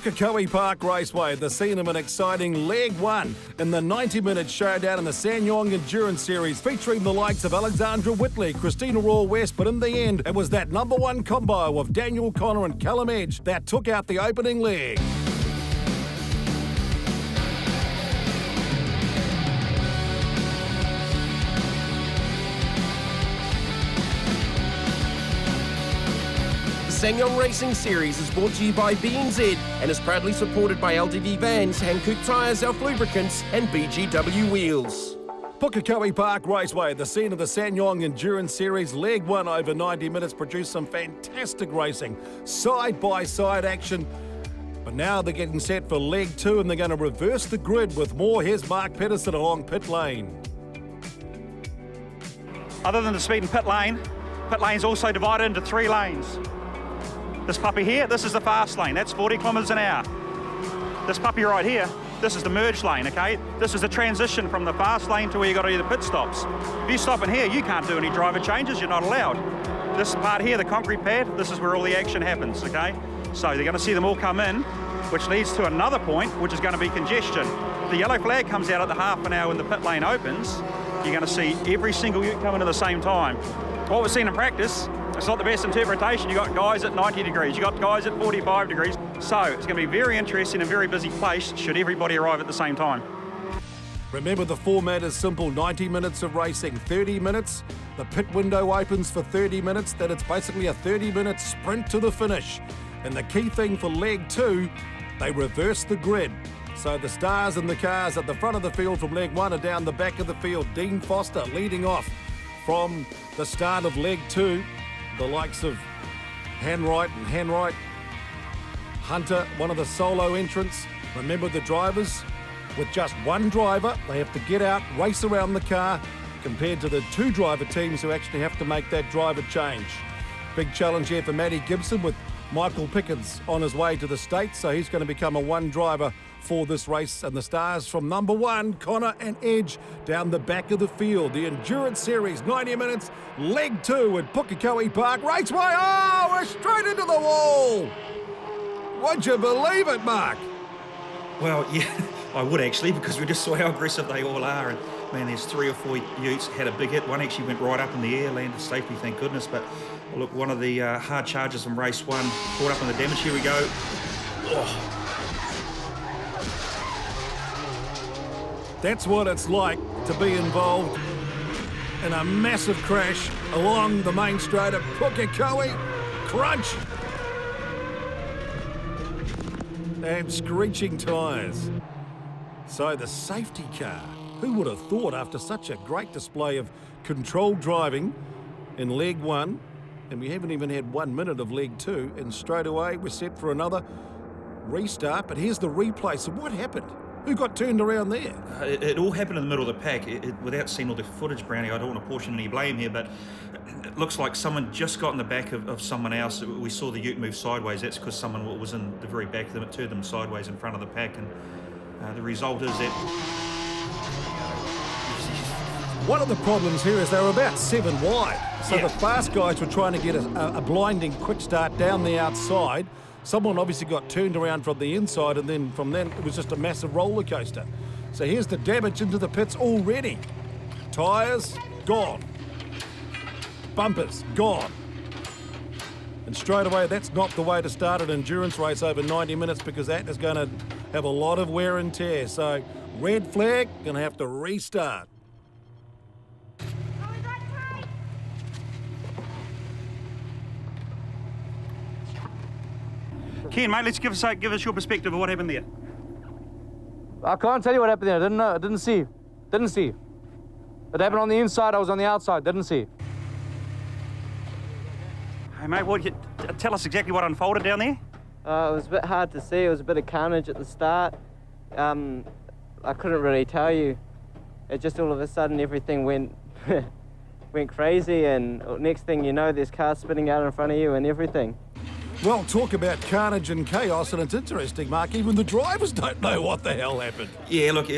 Pukekohe Park Raceway, the scene of an exciting Leg 1 in the 90-minute showdown in the SsangYong Endurance Series, featuring the likes of Alexandra Whitley, Christina Raw West, but in the end, it was that number one combo of Daniel Connor and Callum Edge that took out the opening leg. The SsangYong Racing Series is brought to you by BNZ and is proudly supported by LDV Vans, Hankook Tyres, Elf Lubricants and BGW Wheels. Pukekohe Park Raceway, the scene of the SsangYong Endurance Series, Leg 1 over 90 minutes, produced some fantastic racing, side-by-side action. But now they're getting set for Leg 2 and they're going to reverse the grid with more. Here's Mark Pedersen along pit lane. Other than the speed in pit lane's also divided into 3 lanes. This puppy here, this is the fast lane, that's 40 kilometres an hour. This puppy right here, this is the merge lane, okay? This is the transition from the fast lane to where you got to do the pit stops. If you stop in here, you can't do any driver changes, you're not allowed. This part here, the concrete pad, this is where all the action happens, okay? So they're going to see them all come in, which leads to another point, which is going to be congestion. The yellow flag comes out at the half an hour when the pit lane opens. You're going to see every single ute come in at the same time. What we've seen in practice, it's not the best interpretation. You've got guys at 90 degrees, you've got guys at 45 degrees. So it's going to be very interesting and very busy place should everybody arrive at the same time. Remember, the format is simple, 90 minutes of racing, 30 minutes. The pit window opens for 30 minutes, then it's basically a 30-minute sprint to the finish. And the key thing for Leg 2, they reverse the grid. So the stars and the cars at the front of the field from Leg 1 are down the back of the field. Dean Foster leading off from the start of Leg 2. The likes of Hanwright and Hanwright. Hunter, one of the solo entrants. Remember, the drivers, with just one driver, they have to get out, race around the car, compared to the 2 driver teams who actually have to make that driver change. Big challenge here for Matty Gibson with Michael Pickens on his way to the States, so he's going to become a one driver for this race. And the stars from number 1, Connor and Edge, down the back of the field. The Endurance Series, 90 minutes, Leg 2 at Pukekohe Park Raceway. Oh, we're straight into the wall. Would you believe it, Mark? Well, yeah, I would actually, because we just saw how aggressive they all are. And man, there's 3 or 4 utes had a big hit. One actually went right up in the air, landed safely, thank goodness. But look, one of the hard charges from race 1, caught up in the damage. Here we go. Oh. That's what it's like to be involved in a massive crash along the main straight at Pukekohe. Crunch! And screeching tyres. So the safety car, who would have thought after such a great display of controlled driving in Leg 1, and we haven't even had 1 minute of Leg 2, and straight away we're set for another restart. But here's the replay. So what happened? Who got turned around there? It all happened in the middle of the pack. Without seeing all the footage, Brownie, I don't want to portion any blame here, but it looks like someone just got in the back of someone else. We saw the ute move sideways. That's because someone was in the very back of them. It turned them sideways in front of the pack, and the result is that... One of the problems here is they were about 7 wide. So Yeah. the fast guys were trying to get a blinding quick start down the outside. Someone obviously got turned around from the inside, and then from then it was just a massive roller coaster. So here's the damage into the pits already. Tyres, gone. Bumpers, gone. And straight away, that's not the way to start an endurance race over 90 minutes, because that is going to have a lot of wear and tear. So red flag, going to have to restart. Ken, mate, let's give us your perspective of what happened there. I can't tell you what happened there. I didn't know. I didn't see. Didn't see. It happened on the inside. I was on the outside. Didn't see. Hey, mate, tell us exactly what unfolded down there. It was a bit hard to see. It was a bit of carnage at the start. I couldn't really tell you. It just all of a sudden everything went crazy, and next thing you know, there's cars spinning out in front of you and everything. Well, talk about carnage and chaos, and it's interesting, Mark, even the drivers don't know what the hell happened. Yeah, look,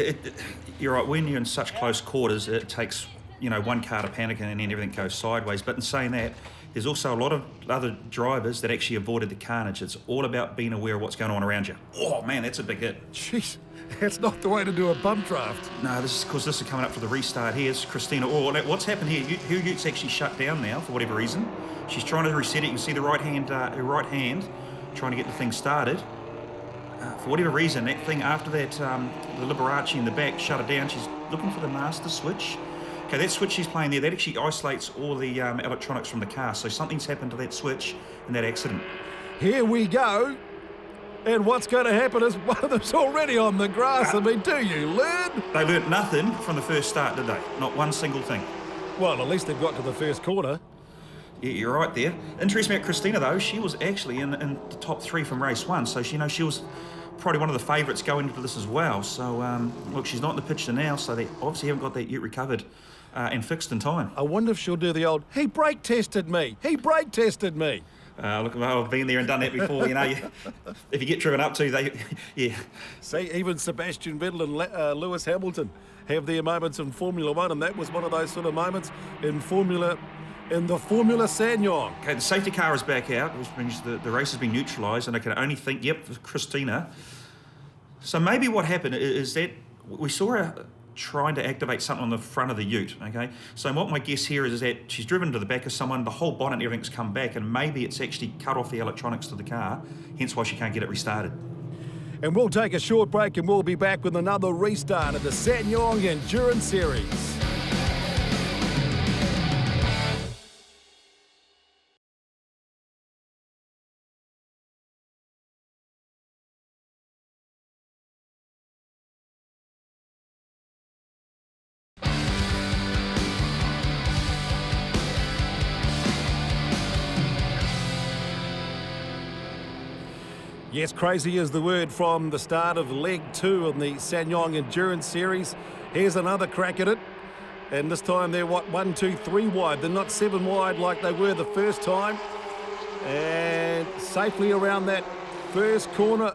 you're right. When you're in such close quarters, it takes, one car to panic and then everything goes sideways. But in saying that, there's also a lot of other drivers that actually avoided the carnage. It's all about being aware of what's going on around you. Oh man, that's a big hit. Jeez, that's not the way to do a bump draft. No, this is because this is coming up for the restart. Here's Christina. Oh, what's happened here? Her ute's actually shut down now for whatever reason. She's trying to reset it. You can see the her right hand trying to get the thing started. For whatever reason, that thing after that, the Liberace in the back shut it down. She's looking for the master switch. Okay, that switch she's playing there, that actually isolates all the electronics from the car. So something's happened to that switch in that accident. Here we go. And what's going to happen is one of them's already on the grass. I mean, do you learn? They learnt nothing from the first start, did they? Not one single thing. Well, at least they've got to the first corner. Yeah, you're right there. Interesting about Christina, though, she was actually in the top 3 from race 1. So, she was probably one of the favourites going into this as well. So, look, she's not in the picture now, so they obviously haven't got that ute recovered and fixed in time. I wonder if she'll do the old, he brake tested me. He brake tested me. Look, I've been there and done that before, if you get driven up to, yeah. See, even Sebastian Vettel and Lewis Hamilton have their moments in Formula One, and that was one of those sort of moments in the Formula SsangYong. Okay, the safety car is back out, which means the race has been neutralised, and I can only think, yep, for Christina. So maybe what happened is that we saw her trying to activate something on the front of the ute, okay? So what my guess here is that she's driven to the back of someone, the whole bonnet and everything's come back, and maybe it's actually cut off the electronics to the car, hence why she can't get it restarted. And we'll take a short break and we'll be back with another restart of the SsangYong Endurance Series. Yes, crazy is the word from the start of leg 2 on the SsangYong Endurance Series. Here's another crack at it. And this time they're, 1, 2, 3 wide. They're not 7 wide like they were the first time. And safely around that first corner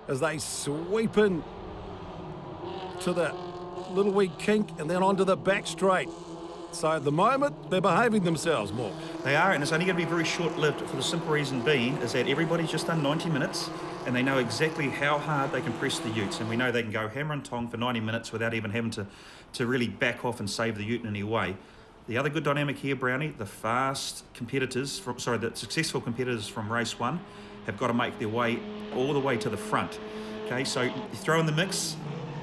as they sweep in to the little wee kink and then onto the back straight. So at the moment, they're behaving themselves more. They are, and it's only going to be very short-lived for the simple reason being is that everybody's just done 90 minutes and they know exactly how hard they can press the utes, and we know they can go hammer and tong for 90 minutes without even having to really back off and save the ute in any way. The other good dynamic here, Brownie, the successful competitors from race 1 have got to make their way all the way to the front. Okay, so you throw in the mix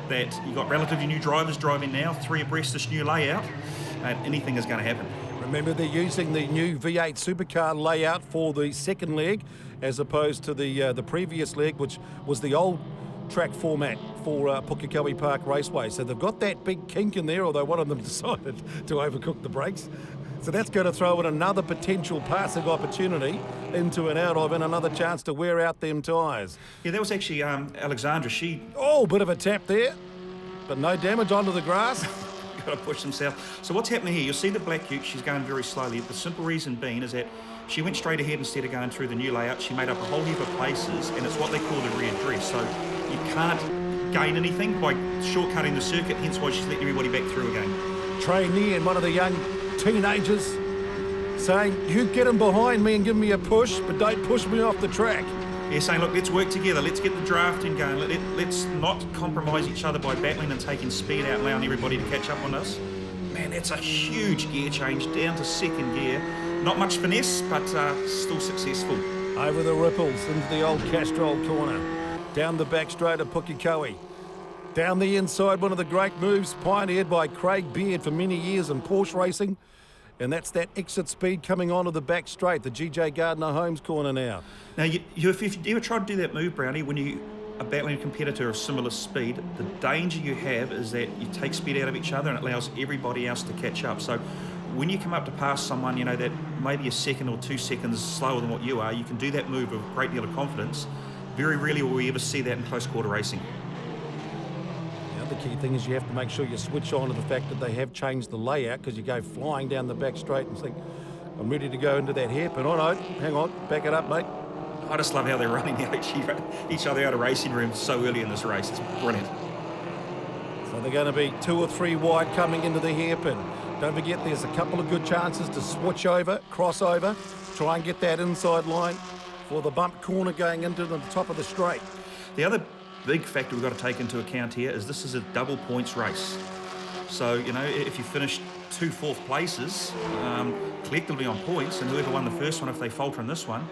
that you've got relatively new drivers driving now, 3 abreast this new layout, and anything is going to happen. Remember, they're using the new V8 supercar layout for the second leg as opposed to the previous leg, which was the old track format for Pukekohe Park Raceway. So they've got that big kink in there, although one of them decided to overcook the brakes. So that's going to throw in another potential passing opportunity into and out of, and another chance to wear out them tyres. Yeah, that was actually Alexandra. Oh, bit of a tap there, but no damage onto the grass. Got to push themselves. So what's happening here? You'll see the black ute. She's going very slowly. The simple reason being is that she went straight ahead instead of going through the new layout. She made up a whole heap of places, and it's what they call the readdress. So you can't gain anything by shortcutting the circuit. Hence why she's letting everybody back through again. Trainee and one of the young teenagers saying, "You get them behind me and give me a push, but don't push me off the track." Yeah, saying, look, let's work together. Let's get the drafting going. Let's not compromise each other by battling and taking speed out, allowing everybody to catch up on us. Man, that's a huge gear change down to second gear. Not much finesse, but still successful. Over the ripples into the old Castrol corner. Down the back straight of Pukekohe. Down the inside, one of the great moves pioneered by Craig Beard for many years in Porsche racing. And that's that exit speed coming onto the back straight, the GJ Gardner-Holmes corner now. Now, if you ever try to do that move, Brownie, when you are battling a competitor of similar speed, the danger you have is that you take speed out of each other and it allows everybody else to catch up. So when you come up to pass someone, that maybe a second or 2 seconds slower than what you are, you can do that move with a great deal of confidence. Very rarely will we ever see that in close quarter racing. The key thing is you have to make sure you switch on to the fact that they have changed the layout, because you go flying down the back straight and think, I'm ready to go into that hairpin. Oh no, hang on, back it up, mate. I just love how they're running each other out of racing rooms so early in this race. It's brilliant. So they're going to be 2 or 3 wide coming into the hairpin. Don't forget there's a couple of good chances to switch over, cross over, try and get that inside line for the bump corner going into the top of the straight. The other big factor we've got to take into account here is this is a double points race. So, you know, if you finish 2 fourth places collectively on points, and whoever won the first one, if they falter in this one,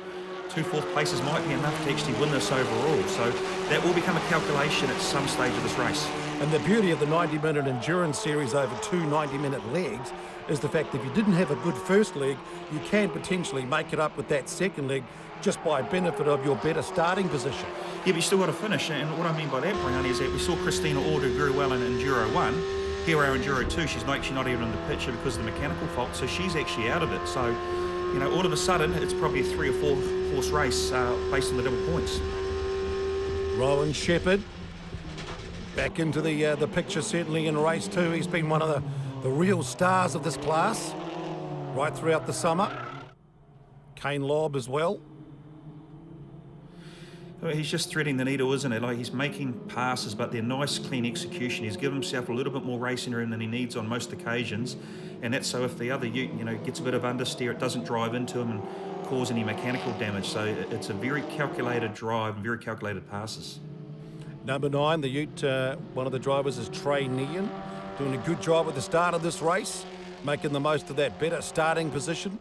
2 fourth places might be enough to actually win this overall. So that will become a calculation at some stage of this race. And the beauty of the 90-minute endurance series over 2 90-minute legs is the fact that if you didn't have a good first leg, you can potentially make it up with that second leg just by benefit of your better starting position. Yeah, but you still got to finish. And what I mean by that, Brian, is that we saw Christina Orr do very well in Enduro 1. Here our Enduro 2, she's actually not even in the picture because of the mechanical fault, so she's actually out of it. So, you know, all of a sudden, it's probably a 3 or 4 horse race based on the double points. Rowan Shepherd back into the picture, certainly in race 2. He's been one of the real stars of this class right throughout the summer. Kane Lobb as well. Well, he's just threading the needle, isn't it? Like, he's making passes, but they're nice, clean execution. He's given himself a little bit more racing room than he needs on most occasions, and that's so if the other ute, you know, gets a bit of understeer, it doesn't drive into him and cause any mechanical damage. So it's a very calculated drive and very calculated passes. Number 9, the ute, one of the drivers is Trey Nean, doing a good job at the start of this race, making the most of that better starting position.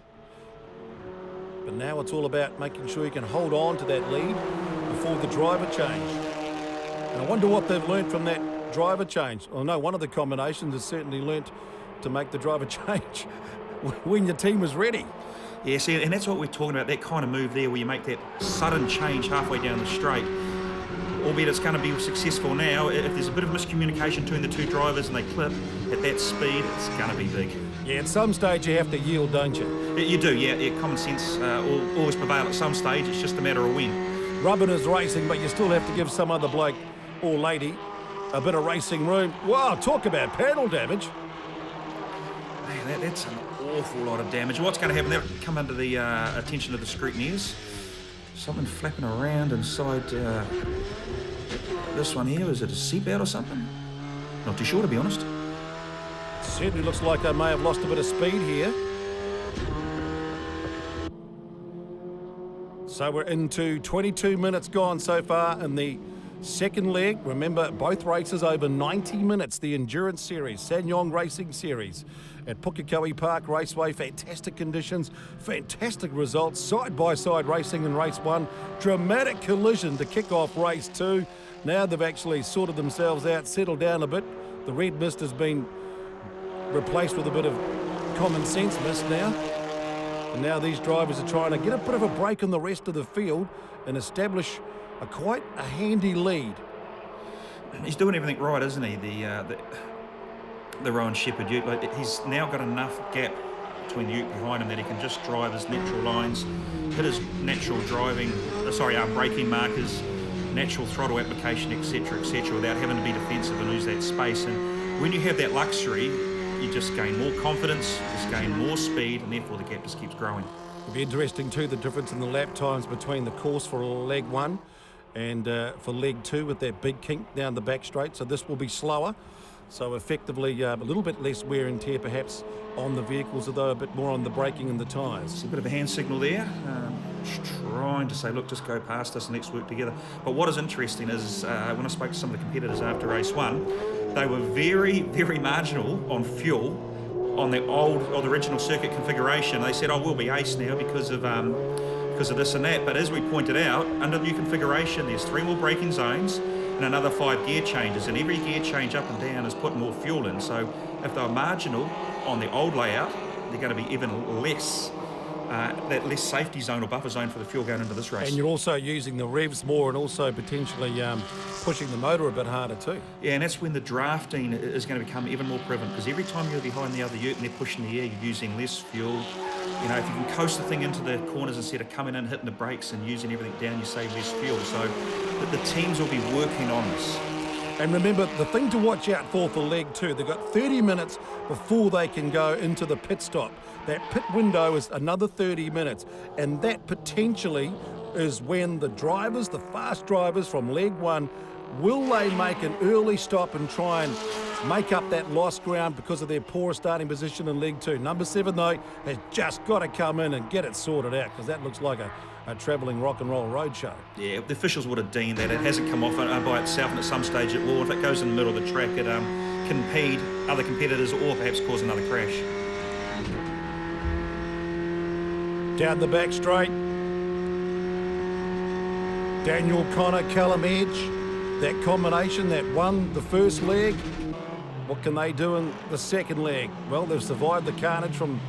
But now it's all about making sure you can hold on to that lead before the driver change. And I wonder what they've learnt from that driver change. Well, no, one of the combinations has certainly learnt to make the driver change when your team is ready. Yeah, see, and that's what we're talking about, that kind of move there where you make that sudden change halfway down the straight. Albeit it's going to be successful now. If there's a bit of miscommunication between the 2 drivers and they clip at that speed, it's going to be big. Yeah, at some stage you have to yield, don't you? You do, yeah. Common sense will always prevail at some stage. It's just a matter of when. Rubbing is racing, but you still have to give some other bloke or lady a bit of racing room. Wow, talk about panel damage. Man, that's an awful lot of damage. What's going to happen? That'll come under the attention of the scrutineers. Something flapping around inside this one here. Is it a seatbelt or something? Not too sure, to be honest. Certainly looks like they may have lost a bit of speed here. So we're into 22 minutes gone so far in the second leg. Remember, both races over 90 minutes, the Endurance Series, SsangYong Racing Series at Pukekohe Park Raceway. Fantastic conditions, fantastic results, side-by-side racing in race 1. Dramatic collision to kick off race 2. Now they've actually sorted themselves out, settled down a bit. The red mist has been replaced with a bit of common sense mist now. And now these drivers are trying to get a bit of a break on the rest of the field and establish quite a handy lead. He's doing everything right, isn't he? The Rowan Shepherd ute. Like, he's now got enough gap between the ute behind him that he can just drive his natural lines, hit his natural braking markers, natural throttle application, etc., without having to be defensive and lose that space. And when you have that luxury, you just gain more confidence, just gain more speed, and therefore the gap just keeps growing. It'll be interesting too, the difference in the lap times between the course for leg 1 and for leg 2 with that big kink down the back straight. So this will be slower. So effectively a little bit less wear and tear perhaps on the vehicles, although a bit more on the braking and the tyres. A bit of a hand signal there, just trying to say, look, just go past us and let's work together. But what is interesting is when I spoke to some of the competitors after race 1, they were very, very marginal on fuel on the old or the original circuit configuration. They said, oh, we'll be ace now because of this and that. But as we pointed out, under the new configuration, there's 3 more braking zones and another 5 gear changes, and every gear change up and down is putting more fuel in. So if they're marginal on the old layout, they're going to be even less, that less safety zone or buffer zone for the fuel going into this race. And you're also using the revs more and also potentially pushing the motor a bit harder too. Yeah, and that's when the drafting is going to become even more prevalent, because every time you're behind the other ute and they're pushing the air, you're using less fuel. You know, if you can coast the thing into the corners instead of coming in, hitting the brakes and using everything down, you save less fuel. So the teams will be working on this. And remember, the thing to watch out for leg 2, they've got 30 minutes before they can go into the pit stop. That pit window is another 30 minutes, and that potentially is when the drivers, the fast drivers from leg 1, Will they make an early stop and try and make up that lost ground because of their poor starting position in League 2? Number 7, though, has just got to come in and get it sorted out, because that looks like a travelling rock and roll roadshow. Yeah, the officials would have deemed that. It hasn't come off by itself, and at some stage it will. If it goes in the middle of the track, it can impede other competitors or perhaps cause another crash. Down the back straight. Daniel Connor, Callum Edge. That combination that won the first leg. What can they do in the second leg? Well, they've survived the carnage from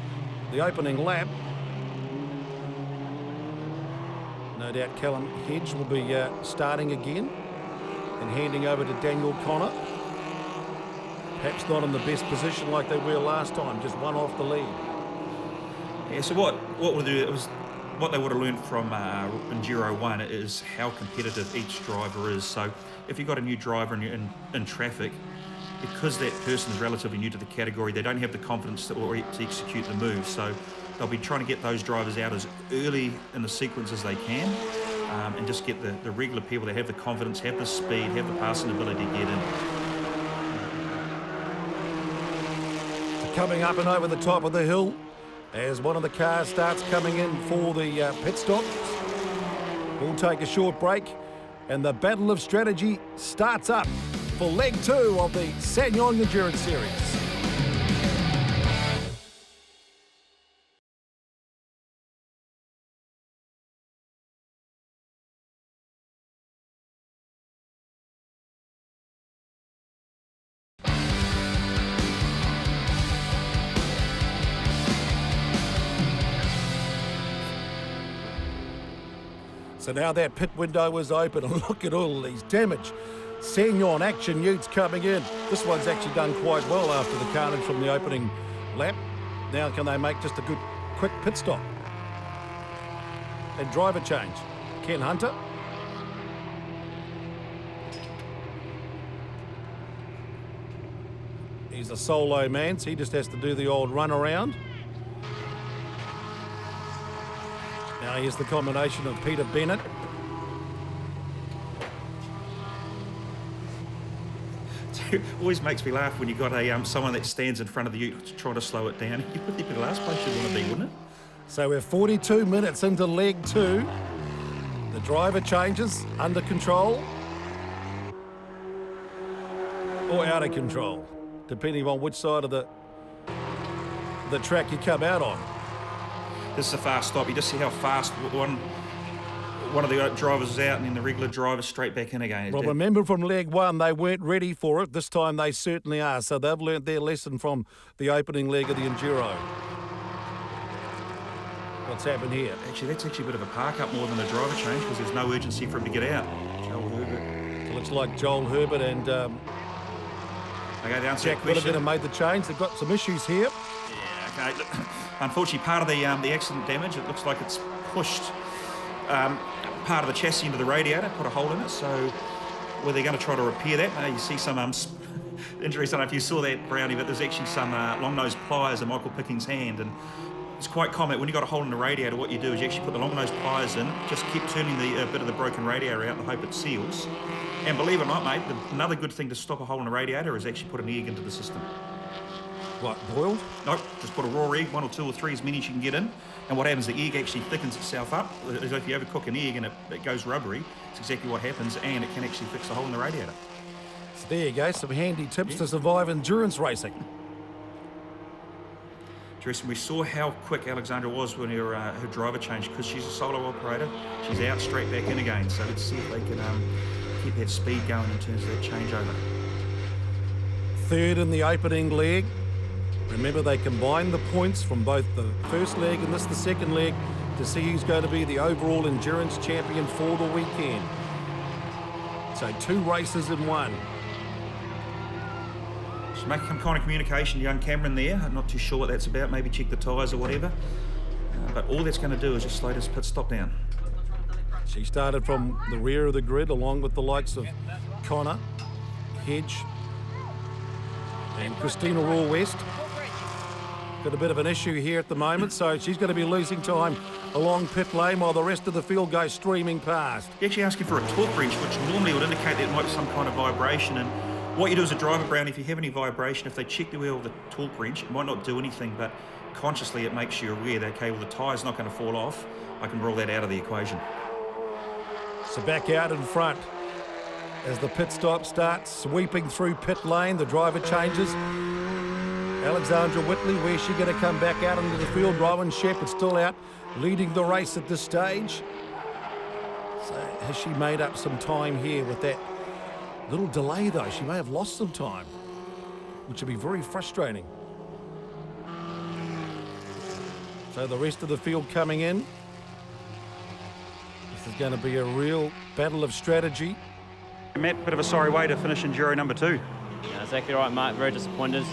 the opening lap. No doubt Callum Hedge will be starting again and handing over to Daniel Connor. Perhaps not in the best position like they were last time, just one off the lead. Yeah, so what we'll do, what they would have learned from Enduro 1 is how competitive each driver is. So if you've got a new driver in traffic, because that person is relatively new to the category, they don't have the confidence to execute the move. So they'll be trying to get those drivers out as early in the sequence as they can, and just get the regular people that have the confidence, have the speed, have the passing ability to get in. Coming up and over the top of the hill as one of the cars starts coming in for the pit stop. We'll take a short break and the battle of strategy starts up for leg 2 of the SsangYong Endurance Series. So now that pit window is open, and look at all these damage. SsangYong Action Utes coming in. This one's actually done quite well after the carnage from the opening lap. Now can they make just a good, quick pit stop? And driver change. Ken Hunter. He's a solo man, so he just has to do the old run around. Now here's the combination of Peter Bennett. It always makes me laugh when you've got someone that stands in front of the ute trying to slow it down. You would think the last place you'd want to be, wouldn't it? So we're 42 minutes into leg 2. The driver changes, under control or out of control, depending on which side of the track you come out on. This is a fast stop. You just see how fast one of the drivers is out and then the regular driver straight back in again. Well, remember from leg 1, they weren't ready for it. This time they certainly are. So they've learnt their lesson from the opening leg of the Enduro. What's happened here? Actually, that's actually a bit of a park up more than a driver change because there's no urgency for him to get out. Joel Herbert. It looks like Joel Herbert and Jack Whittaker have made the change. They've got some issues here. Yeah, okay. Look, unfortunately, part of the accident damage, it looks like it's pushed part of the chassis into the radiator, put a hole in it. So were they going to try to repair that? You see some injuries. I don't know if you saw that, Brownie, but there's actually some long-nosed pliers in Michael Picking's hand. And it's quite common when you've got a hole in the radiator, what you do is you actually put the long-nosed pliers in, just keep turning the bit of the broken radiator out and hope it seals. And believe it or not, mate, another good thing to stop a hole in the radiator is actually put an egg into the system. What, boiled? Nope, just put a raw egg, 1 or 2 or 3, as many as you can get in. And what happens, the egg actually thickens itself up. As if you overcook an egg and it goes rubbery, it's exactly what happens, and it can actually fix the hole in the radiator. So there you go, some handy tips to survive endurance racing. Teresa, we saw how quick Alexandra was when her driver changed, because she's a solo operator. She's out, straight back in again. So let's see if they can keep that speed going in terms of that changeover. Third in the opening leg. Remember, they combine the points from both the first leg and the second leg to see who's going to be the overall endurance champion for the weekend. So 2 races in 1. Just make some kind of communication to young Cameron there. I'm not too sure what that's about. Maybe check the tyres or whatever. But all that's going to do is just slow this pit stop down. She started from the rear of the grid along with the likes of Connor, Hedge and Christina Raw West. Got a bit of an issue here at the moment, so she's going to be losing time along pit lane while the rest of the field goes streaming past. You're actually asking for a torque wrench, which normally would indicate there might be some kind of vibration. And what you do as a driver, Brown, if you have any vibration, if they check the wheel with a torque wrench, it might not do anything, but consciously it makes you aware that, okay, well, the tyre's not going to fall off. I can rule that out of the equation. So back out in front. As the pit stop starts sweeping through pit lane, the driver changes. Alexandra Whitley, where's she going to come back out into the field? Rowan Shepherd still out, leading the race at this stage. So has she made up some time here with that little delay, though? She may have lost some time, which would be very frustrating. So the rest of the field coming in. This is going to be a real battle of strategy. Matt, bit of a sorry way to finish Enduro number 2. Yeah, exactly right, mate. Very disappointed.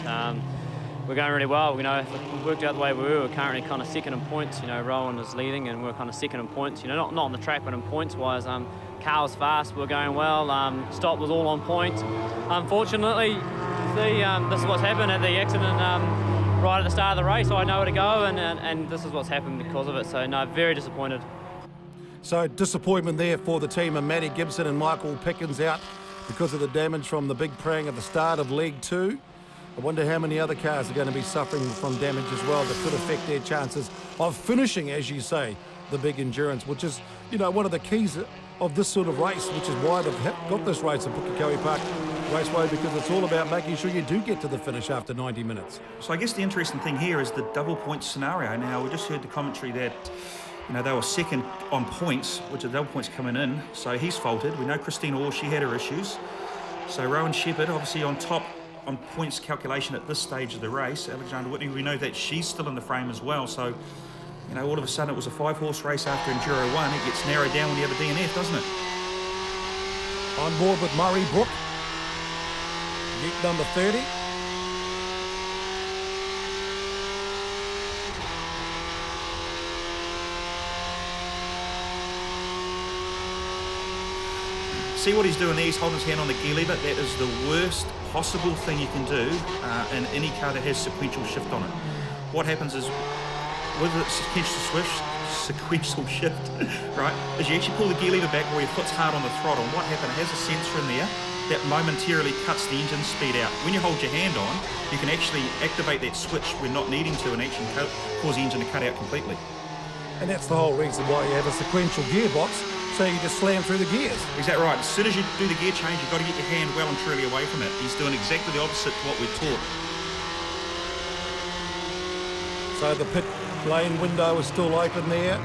We're going really well. You know, if it worked out the way we were, we're currently kind of second in points. You know, Rowan is leading and we're kind of second in points. You know, not on the track, but in points-wise. Car was fast, we were going well. Stop was all on point. Unfortunately, this is what's happened at the accident right at the start of the race. So I know where to go, and this is what's happened because of it. So, no, very disappointed. So disappointment there for the team, and Matty Gibson and Michael Pickens out because of the damage from the big prang at the start of Leg 2. I wonder how many other cars are going to be suffering from damage as well that could affect their chances of finishing, as you say, the big endurance, which is, you know, one of the keys of this sort of race, which is why they've got this race at Pukekohe Park Raceway, because it's all about making sure you do get to the finish after 90 minutes. So I guess the interesting thing here is the double point scenario. Now, we just heard the commentary that, you know, they were second on points, which are double points coming in, so he's faulted. We know Christine Orr, she had her issues. So Rowan Shepherd, obviously on top on points calculation at this stage of the race. Alexandra Whitney, we know that she's still in the frame as well. So, you know, all of a sudden it was a 5-horse race after Enduro 1. It gets narrowed down when you have a DNF, doesn't it? On board with Murray Brook, Ute number 30. See what he's doing there? He's holding his hand on the gear lever. That is the worst possible thing you can do in any car that has sequential shift on it. What happens is, with the sequential shift, right, is you actually pull the gear lever back where your foot's hard on the throttle. And what happens, it has a sensor in there that momentarily cuts the engine speed out. When you hold your hand on, you can actually activate that switch when not needing to and actually cause the engine to cut out completely. And that's the whole reason why you have a sequential gearbox, so you just slam through the gears. Exactly right. As soon as you do the gear change, you've got to get your hand well and truly away from it. He's doing exactly the opposite to what we're taught. So the pit lane window is still open there.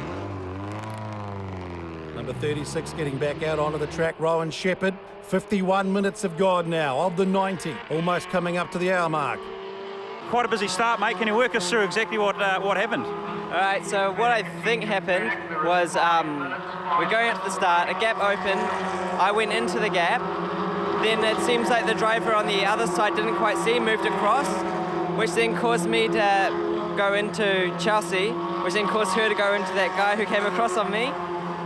Number 36 getting back out onto the track, Rowan Shepherd. 51 minutes have gone now of the 90, almost coming up to the hour mark. Quite a busy start, mate. Can you work us through exactly what happened? All right, so what I think happened was we're going up to the start, a gap opened, I went into the gap, then it seems like the driver on the other side didn't quite see, moved across, which then caused me to go into Chelsea, which then caused her to go into that guy who came across on me,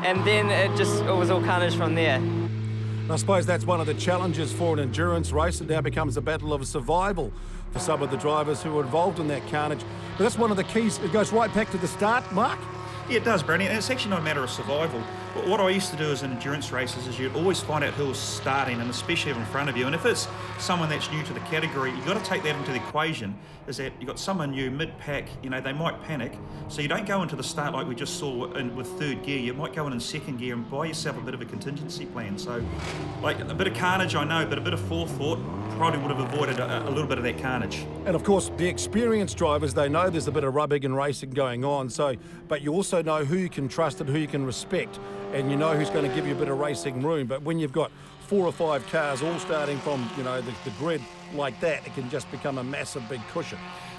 and then it was all carnage from there. And I suppose that's one of the challenges for an endurance race. It now becomes a battle of survival for some of the drivers who are involved in that carnage. But that's one of the keys. It goes right back to the start, Mark. Yeah, it does, Brady, and it's actually not a matter of survival. But what I used to do as in endurance races is you'd always find out who was starting, and especially in front of you. And if it's someone that's new to the category, you've got to take that into the equation, is that you've got someone new, mid-pack, you know, they might panic. So you don't go into the start like we just saw with third gear. You might go in second gear and buy yourself a bit of a contingency plan. So, like, a bit of carnage, I know, but a bit of forethought probably would have avoided a little bit of that carnage. And of course, the experienced drivers, they know there's a bit of rubbing and racing going on. So, but you also know who you can trust and who you can respect, and you know who's going to give you a bit of racing room. But when you've got 4 or 5 cars all starting from, you know, the grid like that, it can just become a massive big cushion.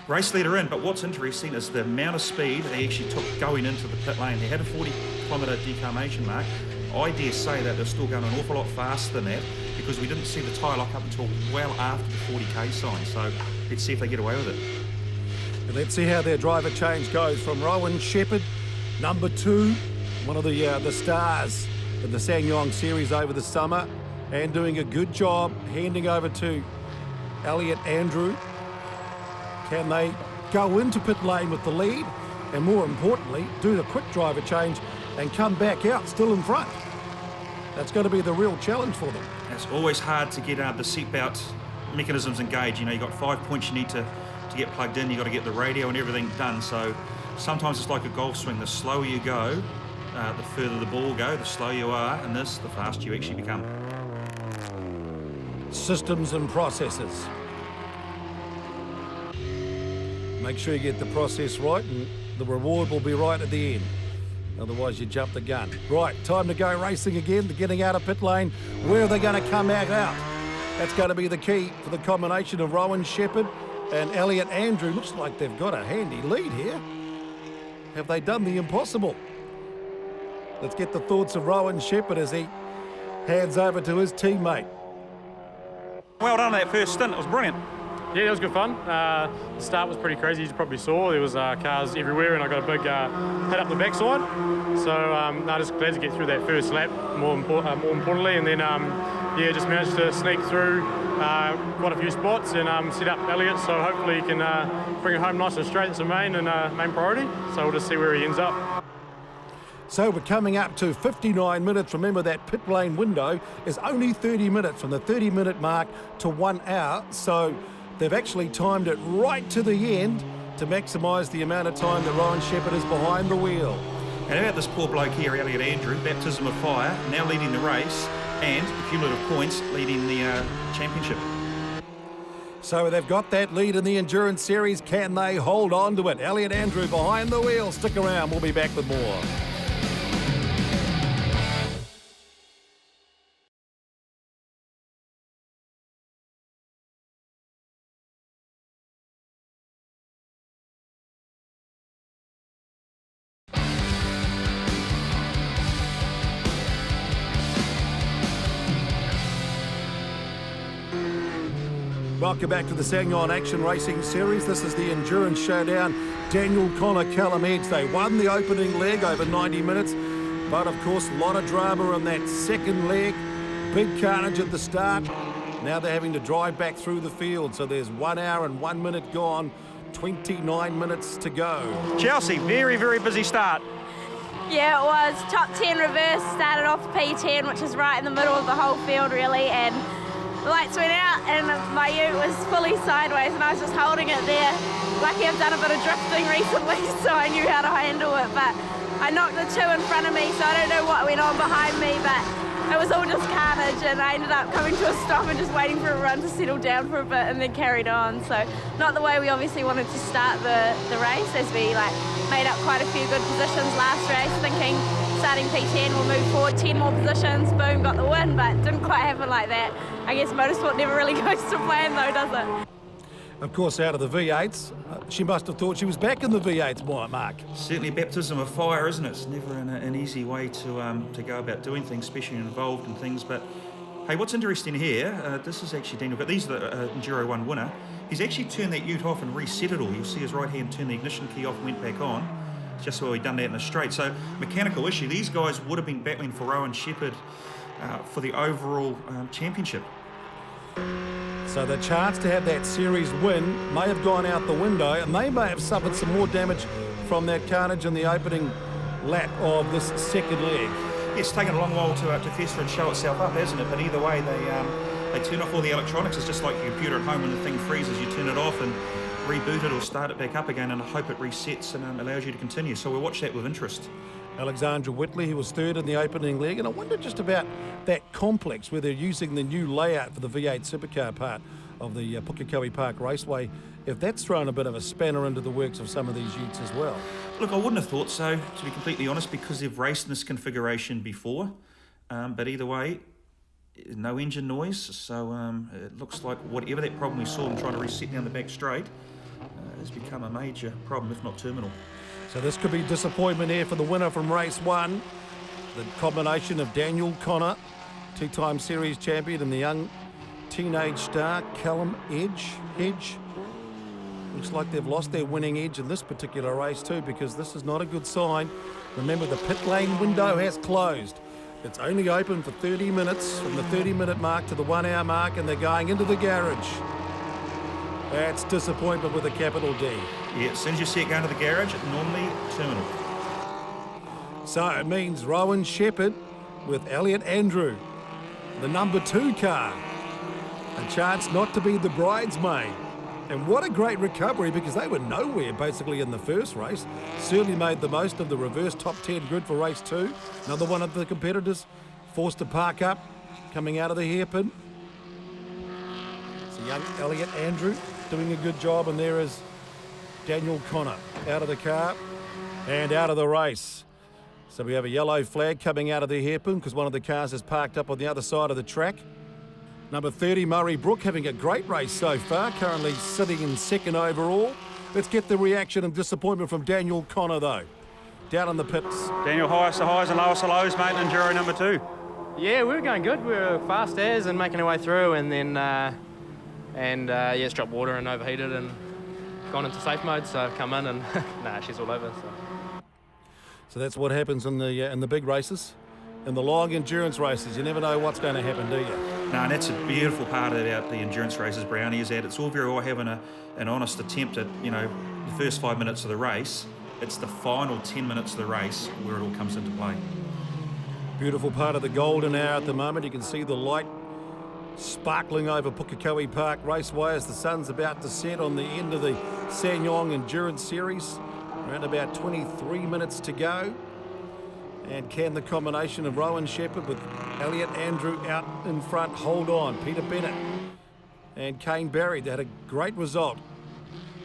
Race leader in, but what's interesting is the amount of speed they actually took going into the pit lane. They had a 40-kilometre decarnation mark. I dare say that they're still going an awful lot faster than that, because we didn't see the tyre lock up until well after the 40k sign. So let's see if they get away with it. And let's see how their driver change goes from Rowan Shepherd, number 2, one of the stars in the SsangYong Series over the summer, and doing a good job handing over to Elliot Andrew. Can they go into pit lane with the lead? and more importantly, do the quick driver change and come back out still in front. That's going to be the real challenge for them. It's always hard to get the seatbelt mechanisms engaged. You know, you've got 5 points you need to get plugged in. You've got to get the radio and everything done. So sometimes it's like a golf swing. The slower you go, the further the ball go, the slower you are, and the faster you actually become. Systems and processes. Make sure you get the process right and the reward will be right at the end. Otherwise you jump the gun. Right, time to go racing again. They're getting out of pit lane. Where are they going to come out? That's going to be the key for the combination of Rowan Shepherd and Elliot Andrew. Looks like they've got a handy lead here. Have they done the impossible? Let's get the thoughts of Rowan Shepherd as he hands over to his teammate. Well done that first stint, it was brilliant. Yeah, it was good fun. The start was pretty crazy, as you probably saw. There was cars everywhere and I got a big hit up the backside. So just glad to get through that first lap, more importantly. And then, just managed to sneak through quite a few spots and set up Elliot. So hopefully he can bring it home nice and straight. It's the main priority. So we'll just see where he ends up. So we're coming up to 59 minutes. Remember that pit lane window is only 30 minutes from the 30-minute mark to 1 hour. So they've actually timed it right to the end to maximise the amount of time that Rowan Shepherd is behind the wheel. And about this poor bloke here, Elliot Andrew, baptism of fire, now leading the race and cumulative points leading the championship. So they've got that lead in the Endurance Series. Can they hold on to it? Elliot Andrew behind the wheel. Stick around, we'll be back with more. Welcome back to the SsangYong Racing Series. This is the Endurance Showdown. Daniel Connor, Callum Edge. They won the opening leg over 90 minutes. But, of course, a lot of drama on that second leg. Big carnage at the start. Now they're having to drive back through the field. So there's 1 hour and 1 minute gone. 29 minutes to go. Chelsea, very, very busy start. Yeah, it was. Top 10 reverse, started off P10, which is right in the middle of the whole field, really. And the lights went out and my ute was fully sideways and I was just holding it there. Lucky I've done a bit of drifting recently, so I knew how to handle it, but I knocked the two in front of me, so I don't know what went on behind me, but it was all just carnage and I ended up coming to a stop and just waiting for everyone to settle down for a bit and then carried on. So not the way we obviously wanted to start the race, as we made up quite a few good positions last race, thinking starting P10 we'll move forward 10 more positions, boom, got the win, but it didn't quite happen like that. I guess motorsport never really goes to plan though, does it? Of course, out of the V8s, she must have thought she was back in the V8s, Mark. Certainly baptism of fire, isn't it? It's never an easy way to go about doing things, especially involved in things. But hey, what's interesting here, this is actually Daniel, but these are the Enduro 1 winner. He's actually turned that ute off and reset it all. You'll see his right hand turn the ignition key off and went back on. Just so he'd done that in the straight. So mechanical issue. These guys would have been battling for Rowan Shepherd for the overall championship. So the chance to have that series win may have gone out the window and they may have suffered some more damage from that carnage in the opening lap of this second leg. It's taken a long while to fester and show itself up, hasn't it? But either way, they turn off all the electronics. It's just like your computer at home when the thing freezes, you turn it off and reboot it or start it back up again and hope it resets and allows you to continue. So we'll watch that with interest. Alexandra Whitley, who was third in the opening leg, and I wonder just about that complex where they're using the new layout for the V8 supercar part of the Pukekohe Park Raceway, if that's thrown a bit of a spanner into the works of some of these utes as well. Look, I wouldn't have thought so, to be completely honest, because they've raced in this configuration before. But either way, no engine noise, so it looks like whatever that problem we saw them trying to reset down the back straight has become a major problem, if not terminal. So this could be disappointment here for the winner from race 1. The combination of Daniel Connor, two-time series champion, and the young teenage star Callum Edge. Looks like they've lost their winning edge in this particular race too, because this is not a good sign. Remember, the pit lane window has closed. It's only open for 30 minutes, from the 30-minute mark to the 1 hour mark, and they're going into the garage. That's disappointment with a capital D. Yeah, as soon as you see it going to the garage, it normally terminal. So it means Rowan Shepherd with Elliot Andrew, the number 2 car. A chance not to be the bridesmaid. And what a great recovery, because they were nowhere basically in the first race. Certainly made the most of the reverse top 10 grid for race 2. Another one of the competitors forced to park up, coming out of the hairpin. So young Elliot Andrew doing a good job, and there is Daniel Connor out of the car and out of the race. So we have a yellow flag coming out of the hairpin because one of the cars is parked up on the other side of the track. Number 30, Murray Brook, having a great race so far, currently sitting in 2nd overall. Let's get the reaction and disappointment from Daniel Connor, though, down in the pits. Daniel, highest of highs and lowest of lows, mate, in Enduro number 2. Yeah, we were going good. We were fast as and making our way through, and then it's dropped water and overheated and gone into safe mode. So I've come in and she's all over. So that's what happens in the big races, in the long endurance races. You never know what's going to happen, do you? No, and that's a beautiful part about the endurance races, Brownie, is that it's all very well having an honest attempt at, the first 5 minutes of the race. It's the final 10 minutes of the race where it all comes into play. Beautiful part of the golden hour at the moment. You can see the light sparkling over Pukekohe Park Raceway as the sun's about to set on the end of the SsangYong Endurance Series. Around about 23 minutes to go. And can the combination of Rowan Shepherd with Elliot Andrew out in front hold on? Peter Bennett and Kane Barry, they had a great result.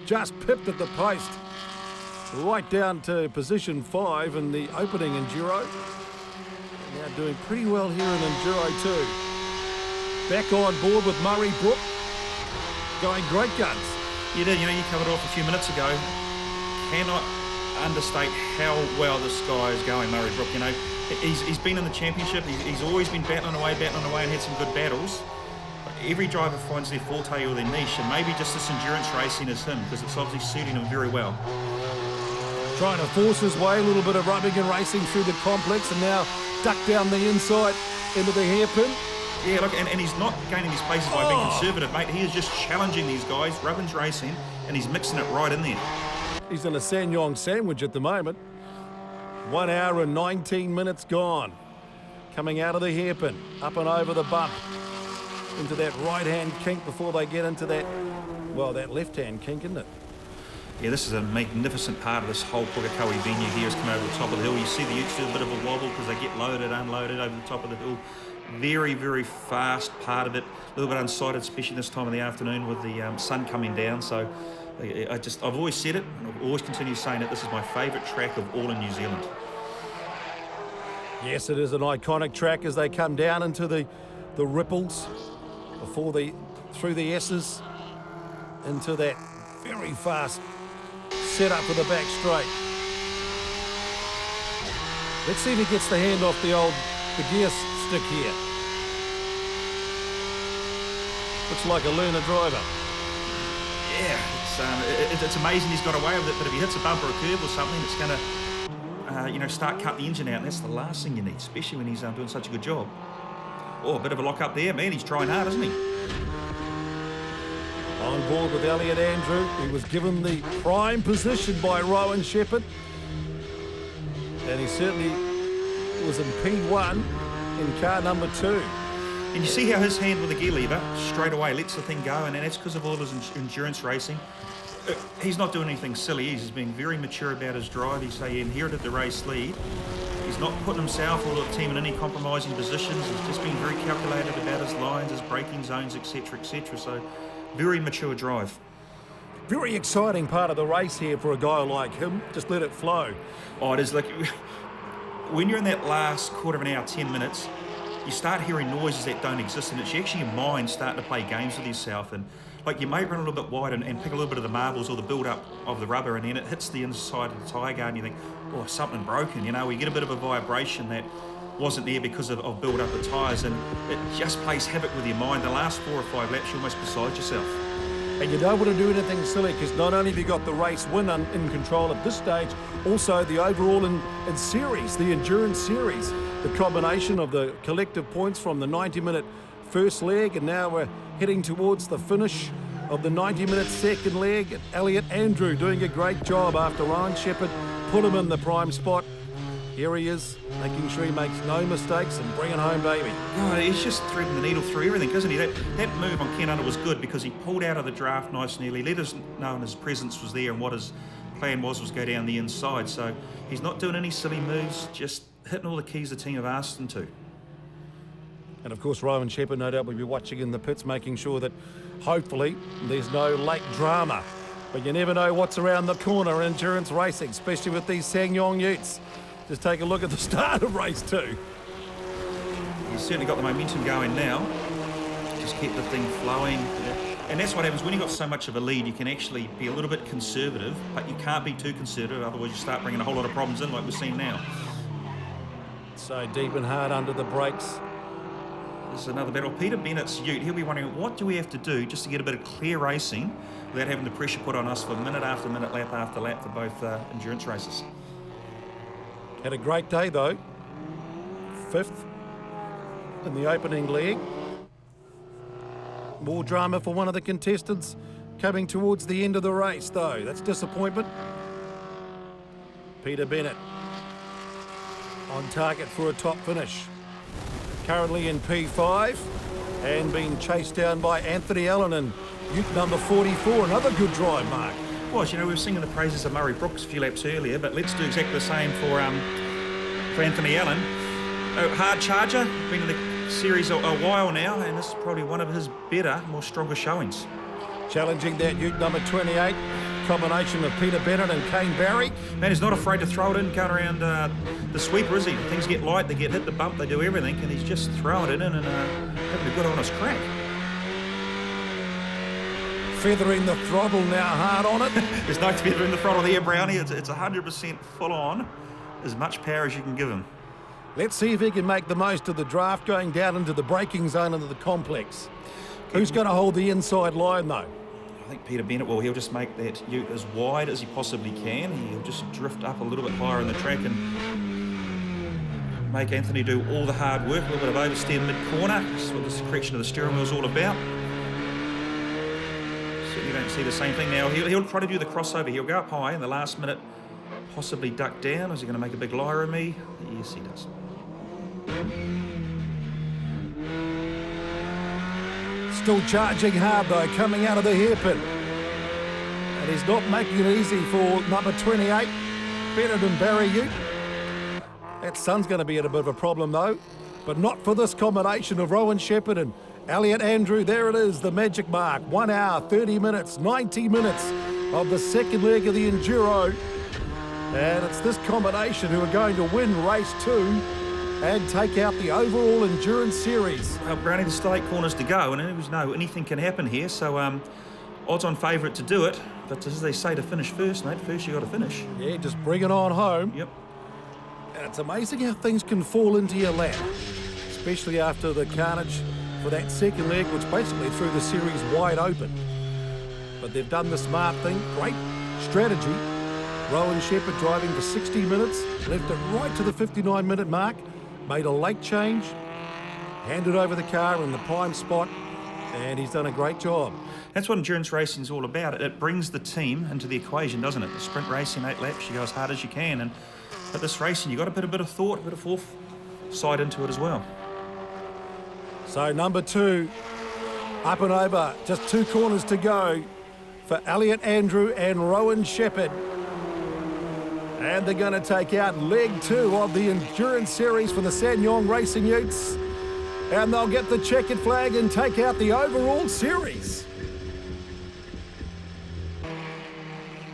Just pipped at the post, right down to position 5 in the opening Enduro. Now doing pretty well here in Enduro 2. Back on board with Murray Brook, going great guns. You did, you covered off a few minutes ago. Cannot understate how well this guy is going, Murray Brook. He's been in the championship. He's always been battling away and had some good battles. But every driver finds their forte or their niche, and maybe just this endurance racing is him, because it's obviously suiting him very well. Trying to force his way, a little bit of rubbing and racing through the complex, and now duck down the inside into the hairpin. Yeah, look, and he's not gaining these places by being conservative, mate. He is just challenging these guys, rubbing racing, and he's mixing it right in there. He's in a SsangYong sandwich at the moment. 1 hour and 19 minutes gone. Coming out of the hairpin, up and over the bump, into that right-hand kink before they get into that left-hand kink, isn't it? Yeah, this is a magnificent part of this whole Pukekohe venue here, is coming over the top of the hill. You see the utes do a bit of a wobble because they get loaded, unloaded over the top of the hill. Very, very fast part of it. A little bit unsighted, especially this time of the afternoon with the sun coming down. So I've always said it, and I'll always continue saying it, this is my favourite track of all in New Zealand. Yes, it is an iconic track as they come down into the ripples through the S's into that very fast setup for the back straight. Let's see if he gets the hand off the gear stick here. Looks like a learner driver. Yeah, it's amazing he's got away with it, but if he hits a bump or a curve or something, it's going to, start cutting the engine out, and that's the last thing you need, especially when he's doing such a good job. Oh, a bit of a lock up there, man. He's trying hard, isn't he? On board with Elliot Andrew. He was given the prime position by Rowan Shepherd, and he certainly was in P1 in car number 2. And you see how his hand with the gear lever straight away lets the thing go, and that's because of all his endurance racing. He's not doing anything silly. He's being very mature about his drive. He inherited the race lead. He's not putting himself or the team in any compromising positions. He's just being very calculated about his lines, his braking zones, etc., etc. So, very mature drive. Very exciting part of the race here for a guy like him. Just let it flow. Oh, it is like when you're in that last quarter of an hour, 10 minutes, you start hearing noises that don't exist, and it's actually your mind starting to play games with yourself. And like you may run a little bit wide and pick a little bit of the marbles or the build-up of the rubber, and then it hits the inside of the tyre guard, and you think, oh, something broken. We get a bit of a vibration that wasn't there because of build-up of tyres, and it just plays havoc with your mind. The last 4 or 5 laps, you're almost beside yourself. And you don't want to do anything silly, because not only have you got the race win in control at this stage, also the overall in series, the endurance series, the combination of the collective points from the 90-minute first leg, and now we're heading towards the finish of the 90-minute second leg. And Elliot Andrew doing a great job after Ryan Shepherd put him in the prime spot. Here he is, making sure he makes no mistakes and bringing home baby. Oh, he's just threading the needle through everything, isn't he? That move on Ken Hunter was good because he pulled out of the draft nice and early, let us know his presence was there and what his plan was go down the inside. So he's not doing any silly moves, just hitting all the keys the team have asked him to. And of course, Ryan Shepherd, no doubt, will be watching in the pits, making sure that hopefully there's no late drama. But you never know what's around the corner in endurance racing, especially with these SsangYong Utes. Just take a look at the start of race 2. He's certainly got the momentum going now. Just keep the thing flowing. And that's what happens when you've got so much of a lead. You can actually be a little bit conservative, but you can't be too conservative, otherwise you start bringing a whole lot of problems in like we're seeing now. So deep and hard under the brakes. This is another battle. Peter Bennett's ute, he'll be wondering, what do we have to do just to get a bit of clear racing without having the pressure put on us for minute after minute, lap after lap for both endurance races? Had a great day though. 5th in the opening leg. More drama for one of the contestants coming towards the end of the race though. That's disappointment. Peter Bennett on target for a top finish. Currently in P5 and being chased down by Anthony Allen and ute number 44. Another good drive, Mark. Was, you know, we were singing the praises of Murray Brooks a few laps earlier, but let's do exactly the same for Anthony Allen. Hard charger, been in the series a while now, and this is probably one of his better, more stronger showings. Challenging that ute number 28, combination of Peter Bennett and Kane Barry. Man, he's not afraid to throw it in, going around the sweeper, is he? Things get light, they get hit, the bump, they do everything, and he's just throwing it in and having a good honest crack. Feathering the throttle now hard on it. There's no feather in the throttle there, Brownie. It's 100% full on, as much power as you can give him. Let's see if he can make the most of the draft going down into the braking zone into the complex. Who's going to hold the inside line though? I think Peter Bennett will. He'll just make that ute as wide as he possibly can. He'll just drift up a little bit higher in the track and make Anthony do all the hard work. A little bit of oversteer mid-corner. That's what this correction of the steering wheel is all about. Certainly don't see the same thing now. He'll try to do the crossover. He'll go up high in the last minute, possibly duck down. Is he going to make a big liar of me? Yes, he does. Still charging hard though, coming out of the hairpin. And he's not making it easy for number 28, Bennett and Barry Ute. That sun's going to be at a bit of a problem though, but not for this combination of Rowan Shepherd and Elliot Andrew. There it is, the magic mark. 1 hour, 30 minutes, 90 minutes of the second leg of the Enduro. And it's this combination who are going to win race 2 and take out the overall endurance series. Well, Brownie, there's still 8 corners to go, and anything can happen here. So odds on favourite to do it, but as they say, to finish first, mate. First you got to finish. Yeah, just bring it on home. Yep. And it's amazing how things can fall into your lap, especially after the carnage for that second leg, which basically threw the series wide open. But they've done the smart thing. Great strategy. Rowan Shepherd driving for 60 minutes, left it right to the 59-minute mark, made a late change, handed over the car in the prime spot, and he's done a great job. That's what endurance racing is all about. It brings the team into the equation, doesn't it? The sprint racing, 8 laps, you go as hard as you can, but this racing, you've got to put a bit of thought, a bit of foresight into it as well. So number 2, up and over, just 2 corners to go for Elliot Andrew and Rowan Shepherd. And they're going to take out leg 2 of the endurance series for the SsangYong Racing Utes. And they'll get the checkered flag and take out the overall series.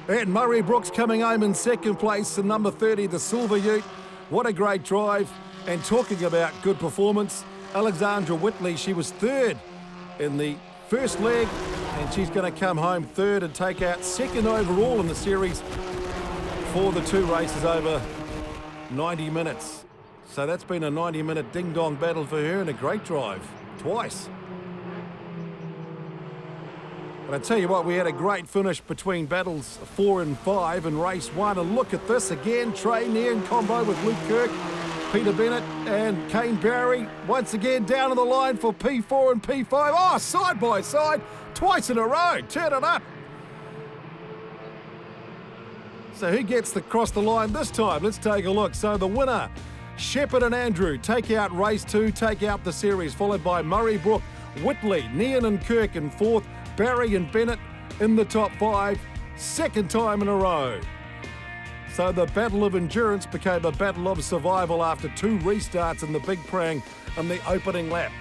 And Murray Brooks coming home in second place, and number 30, the Silver Ute. What a great drive. And talking about good performance, Alexandra Whitley, she was 3rd in the first leg, and she's going to come home 3rd and take out 2nd overall in the series for the 2 races over 90 minutes. So that's been a 90-minute ding-dong battle for her and a great drive, twice. And I tell you what, we had a great finish between battles 4 and 5 in race 1. And look at this again, Trey Neer in combo with Luke Kirk. Peter Bennett and Kane Barry once again down on the line for P4 and P5. Oh, side by side, twice in a row. Turn it up. So who gets across the line this time? Let's take a look. So the winner, Shepherd and Andrew, take out race 2, take out the series, followed by Murray Brook, Whitley, Nean and Kirk in 4th, Barry and Bennett in the top 5, second time in a row. So the battle of endurance became a battle of survival after 2 restarts in the Big Prang on the opening lap.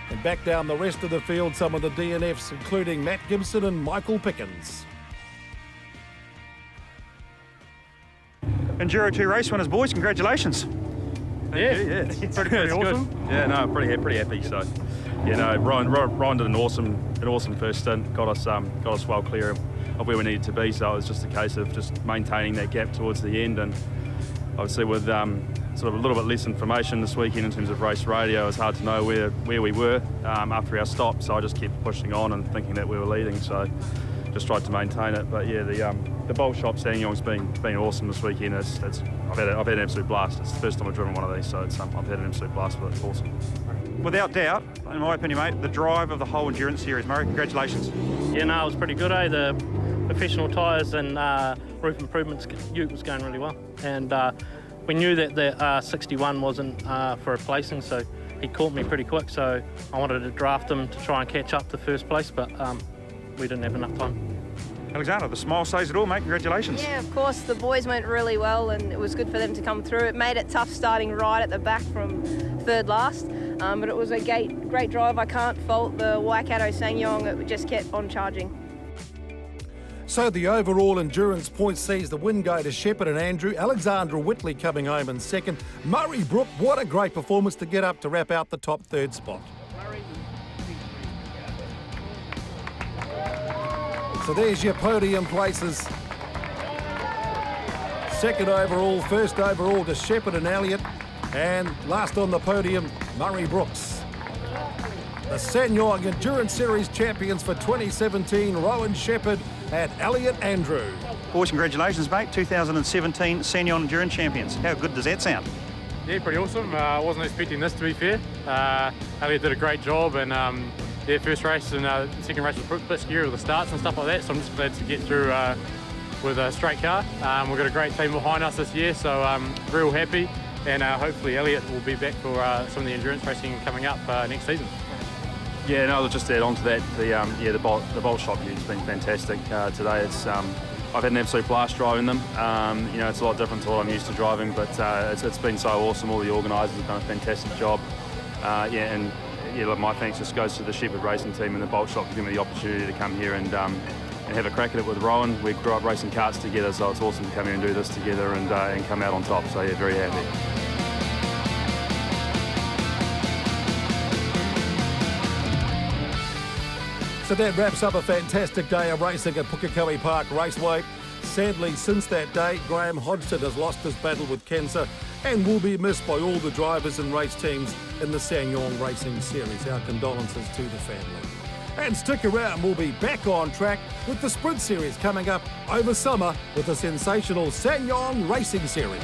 And back down the rest of the field, some of the DNFs, including Matt Gibson and Michael Pickens. Enduro 2 race winners, boys, congratulations. Yeah, it's pretty awesome. Good. Yeah, no, pretty happy. So, Ryan did an awesome first stint. Got us well clear of where we needed to be. So it was just a case of just maintaining that gap towards the end. And obviously, with sort of a little bit less information this weekend in terms of race radio, it was hard to know where we were after our stop. So I just kept pushing on and thinking that we were leading. So just tried to maintain it. But yeah, the bowl shop SsangYong's been awesome this weekend. I've had an absolute blast. It's the first time I've driven one of these, so I've had an absolute blast with it. It's awesome. Without doubt, in my opinion, mate, the drive of the whole endurance series, Murray. Congratulations. Yeah, no, it was pretty good, eh? The professional tyres and roof improvements ute was going really well, and we knew that the 61 wasn't for replacing, so he caught me pretty quick. So I wanted to draft him to try and catch up to first place, but we didn't have enough time. Alexander, the smile says it all, mate. Congratulations. Yeah, of course, the boys went really well and it was good for them to come through. It made it tough starting right at the back from third last, but it was a great drive. I can't fault the Waikato SsangYong. It just kept on charging. So the overall endurance points sees the win go to Shepherd and Andrew. Alexandra Whitley coming home in second. Murray Brook, what a great performance to get up to wrap out the top 3rd spot. So there's your podium places. Second overall, first overall to Shepherd and Elliott. And last on the podium, Murray Brooks. The SsangYong Endurance Series champions for 2017, Rowan Shepherd and Elliott Andrew. Boys, congratulations, mate. 2017 SsangYong Endurance champions. How good does that sound? Yeah, pretty awesome. I wasn't expecting this, to be fair. Elliott did a great job, and their first race and second race was a bit scary with the starts and stuff like that, so I'm just glad to get through with a straight car. We've got a great team behind us this year, so I'm real happy, and hopefully Elliott will be back for some of the endurance racing coming up next season. Yeah, no, I'll just add on to that. The bolt shop ute's been fantastic today. I've had an absolute blast driving them. It's a lot different to what I'm used to driving, but it's been so awesome. All the organisers have done a fantastic job. My thanks just goes to the Shepherd Racing team and the bolt shop for giving me the opportunity to come here and have a crack at it with Rowan. We grew up racing karts together, so it's awesome to come here and do this together and come out on top. So yeah, very happy. So that wraps up a fantastic day of racing at Pukekohe Park Raceway. Sadly, since that day, Graham Hodgson has lost his battle with cancer and will be missed by all the drivers and race teams in the SsangYong Racing Series. Our condolences to the family. And stick around, we'll be back on track with the Sprint Series coming up over summer with the sensational SsangYong Racing Series.